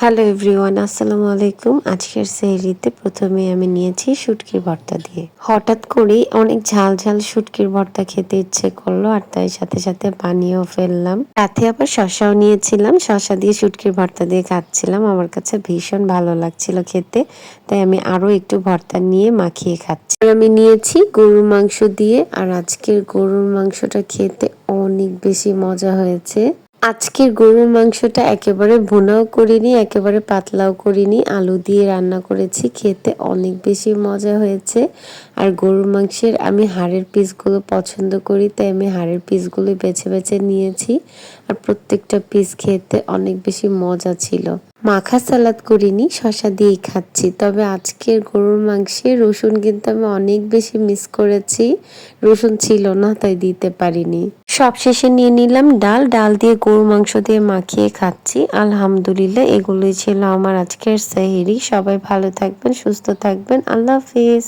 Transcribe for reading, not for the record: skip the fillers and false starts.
Hello everyone, আসসালামু আলাইকুম। আজকের সেহরিতে প্রথমে আমি নিয়েছি শুটকির ভর্তা দিয়ে। হঠাৎ করেই অনেক ঝাল ঝাল শুটকির ভর্তা খেতে ইচ্ছে করলো, আর তাই সাথে সাথে বানিয়েও ফেললাম। সাথে আবার শসাও নিয়েছিলাম, শসা দিয়ে শুটকির ভর্তা দিয়ে খাচ্ছিলাম। আমার কাছে ভীষণ ভালো লাগছিল খেতে, তাই আমি আরো একটু ভর্তা নিয়ে মাখিয়ে খাচ্ছি। আমি নিয়েছি গরুর মাংস দিয়ে, আর আজকের গরুর মাংসটা খেতে অনেক বেশি মজা হয়েছে। আজকের গরুর মাংসটা একেবারে ভুনাও করিনি, একেবারে পাতলাও করিনি, আলু দিয়ে রান্না করেছি। খেতে অনেক বেশি মজা হয়েছে। আর গরুর মাংসের আমি হাড়ের পিসগুলো পছন্দ করি, তাই আমি হাড়ের পিসগুলো বেছে বেছে নিয়েছি। আর প্রত্যেকটা পিস খেতে অনেক বেশি মজা ছিল। মাখা সালাদ করিনি, শসা দিয়েই খাচ্ছি। তবে আজকের গরুর মাংসে রসুন কিন্তু আমি অনেক বেশি মিস করেছি। রসুন ছিল না, তাই দিতে পারিনি। সবশেষে নিয়ে নিলাম ডাল, ডাল দিয়ে গরুর মাংস দিয়ে মাখিয়ে খাচ্ছি। আলহামদুলিল্লাহ, এগুলোই ছিল আমার আজকের সেহরি। সবাই ভালো থাকবেন, সুস্থ থাকবেন। আল্লাহ হাফিজ।